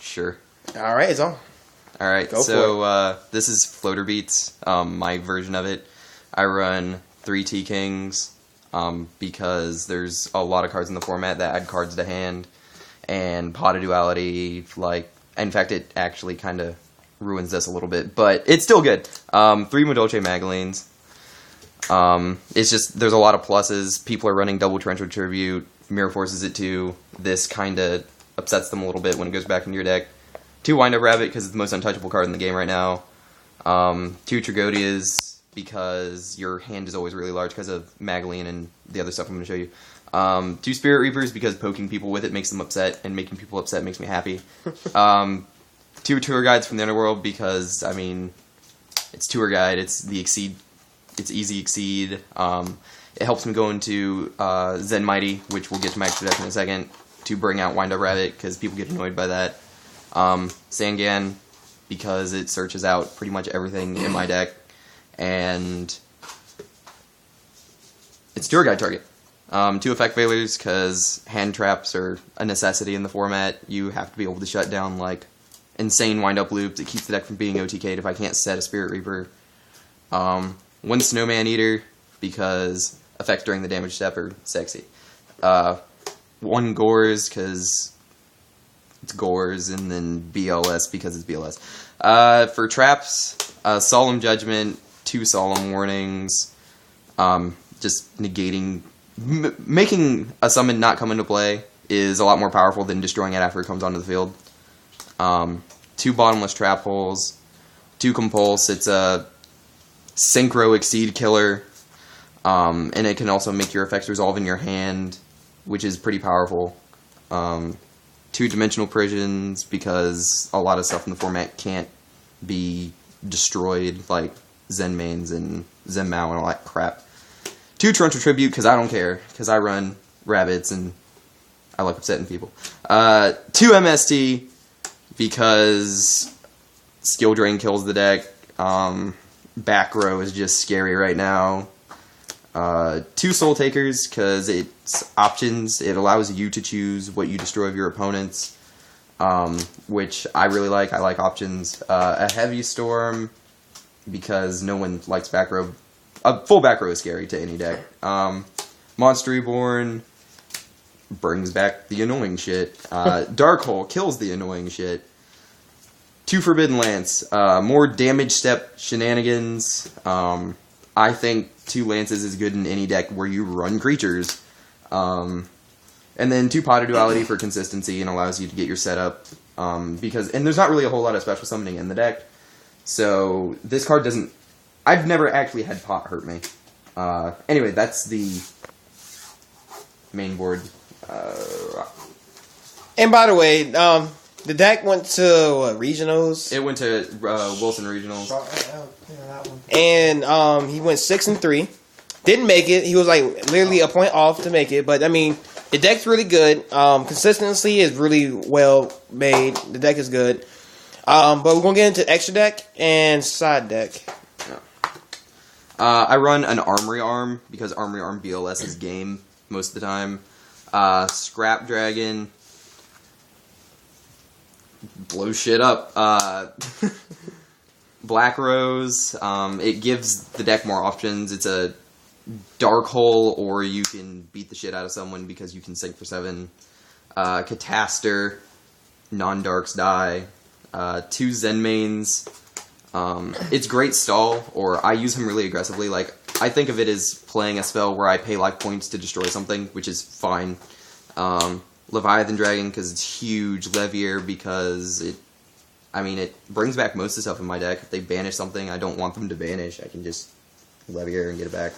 Sure. All right, it's on. All right, Go so this is Floater Beats, my version of it. I run 3 T-Kings because there's a lot of cards in the format that add cards to hand, and Pot of Duality, like, in fact, it actually kind of ruins this a little bit, but it's still good. 3 Modolce Magalines. It's just, there's a lot of pluses. People are running double Torrential Tribute. Mirror forces it too. This kind of upsets them a little bit when it goes back into your deck. 2 Wind Up Rabbit because it's the most untouchable card in the game right now. 2 Trigodias because your hand is always really large because of Magaline and the other stuff I'm going to show you. 2 Spirit Reapers because poking people with it makes them upset, and making people upset makes me happy. 2 Tour Guides from the Underworld because, I mean, it's Tour Guide, it's the Exceed, it's easy Exceed. It helps me go into Zen Mighty, which we'll get to my extra deck in a second, to bring out Wind Up Rabbit because people get annoyed by that. Sangan because it searches out pretty much everything in my deck, and it's Tour Guide target. 2 Effect Failures because hand traps are a necessity in the format. You have to be able to shut down like insane wind-up loops. It keeps the deck from being OTK'd if I can't set a Spirit Reaper. 1 Snowman Eater because effects during the damage step are sexy. 1 Gores because it's Gores, and then BLS because it's BLS. For traps, Solemn Judgment, 2 Solemn Warnings, just negating, making a summon not come into play is a lot more powerful than destroying it after it comes onto the field. 2 Bottomless Trap Holes, 2 Compulse, it's a Synchro Exceed killer, and it can also make your effects resolve in your hand, which is pretty powerful. 2 Dimensional Prisons, because a lot of stuff in the format can't be destroyed, like Zen Mains and Zen Mao and all that crap. 2 Torrential Tribute, because I don't care, because I run rabbits and I like upsetting people. 2 MST, because Skill Drain kills the deck. Back row is just scary right now. 2 Soul Takers, because it's options. It allows you to choose what you destroy of your opponents, which I really like. I like options. A Heavy Storm, because no one likes back row. A full back row is scary to any deck. Monster Reborn brings back the annoying shit. Dark Hole kills the annoying shit. 2 Forbidden Lance, more damage step shenanigans. I think 2 Lances is good in any deck where you run creatures. And then 2 Pot of Duality for consistency and allows you to get your setup. And there's not really a whole lot of special summoning in the deck. So this card doesn't... I've never actually had Pot hurt me. Anyway, that's the main board. And by the way, the deck went to regionals. It went to Wilson Regionals. And he went 6-3. Didn't make it. He was like literally a point off to make it. But I mean, the deck's really good. Consistency is really well made. The deck is good. But we're gonna get into extra deck and side deck. I run an Armory Arm because Armory Arm BLS is game most of the time. Scrap Dragon blows shit up. Black Rose, it gives the deck more options. It's a Dark Hole, or you can beat the shit out of someone because you can sink for 7. Cataster, non-darks die. 2 Zen Mains. It's great stall, or I use him really aggressively. Like, I think of it as playing a spell where I pay life points to destroy something, which is fine. Leviathan Dragon, because it's huge. Levier, because it brings back most of the stuff in my deck. If they banish something I don't want them to banish, I can just Levier and get it back.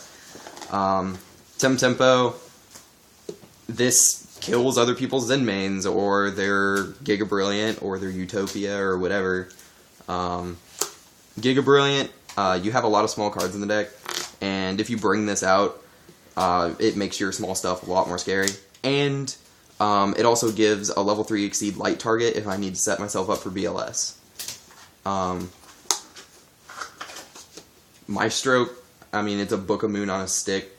Tempo, this kills other people's Zen Mains, or their Giga Brilliant, or their Utopia, or whatever. Giga Brilliant, you have a lot of small cards in the deck, and if you bring this out, it makes your small stuff a lot more scary. And it also gives a level 3 Exceed light target if I need to set myself up for BLS. Maestro, I mean, it's a Book of Moon on a stick.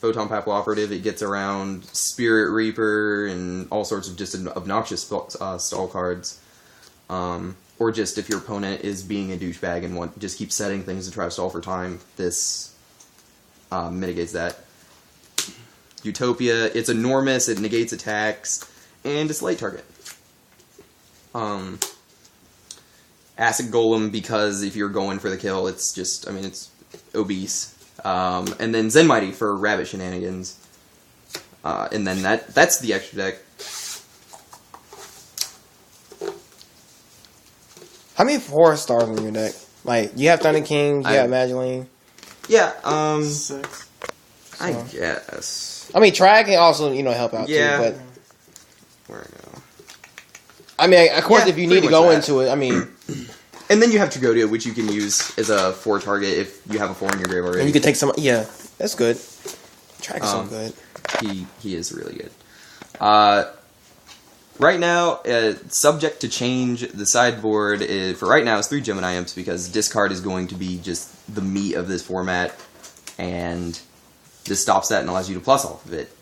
Photon Papal Operative, it gets around Spirit Reaper and all sorts of just obnoxious stall cards. Or just if your opponent is being a douchebag and just keep setting things to try to stall for time, this mitigates that. Utopia, it's enormous, it negates attacks, and it's light target. Acid Golem, because if you're going for the kill, it's just, I mean, it's obese. And then Zen Mighty for rabbit shenanigans. And then that's the extra deck. How many 4-stars in your deck? Like, you have Thunder King, you have Magileine. Yeah, 6. I guess. I mean, Trag can also, help out Yeah. too, but... Where I go? I mean, of course, Yeah, if you need to pretty go much into it, I mean... And then you have Tragodia, which you can use as a 4 target if you have a 4 in your grave already. And you can take some... Yeah, that's good. Trag is so good. He is really good. Right now, subject to change, the sideboard for right now is 3 Gemini Imps because discard is going to be just the meat of this format, and this stops that and allows you to plus off of it.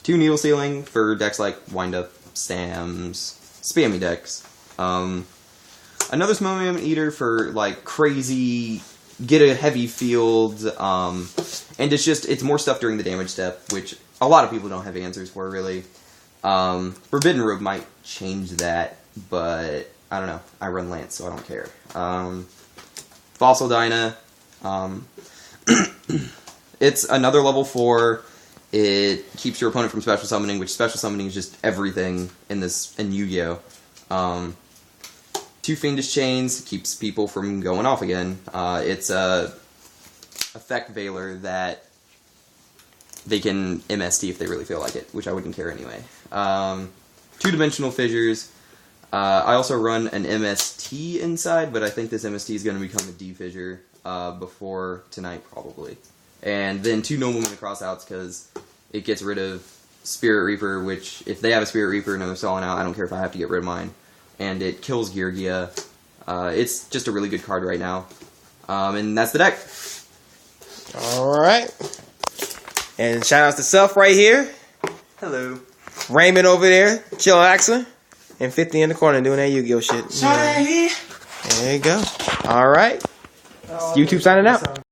2 Needle Sealing for decks like Wind Up, Stams, spammy decks. Another Smoke Mammoth Eater for like crazy, get a heavy field, and it's more stuff during the damage step, which a lot of people don't have answers for really. Forbidden Robe might change that, but I don't know. I run Lance, so I don't care. Fossil Dyna. It's another level 4. It keeps your opponent from special summoning, which special summoning is just everything in Yu-Gi-Oh! 2 Fiendish Chains keeps people from going off again. It's a effect Veiler that they can MST if they really feel like it, which I wouldn't care anyway. 2-Dimensional Fissures. I also run an MST inside, but I think this MST is going to become a D-Fissure before tonight, probably. And then 2 Noble Men Crossouts, because it gets rid of Spirit Reaper, which, if they have a Spirit Reaper and they're selling out, I don't care if I have to get rid of mine. And it kills Geargia. It's just a really good card right now. And that's the deck. Alright. And shout outs to Seth right here. Hello. Raymond over there, chillaxing. And 50 in the corner doing that Yu-Gi-Oh! Shit. Sorry. There you go. Alright. YouTube signing out.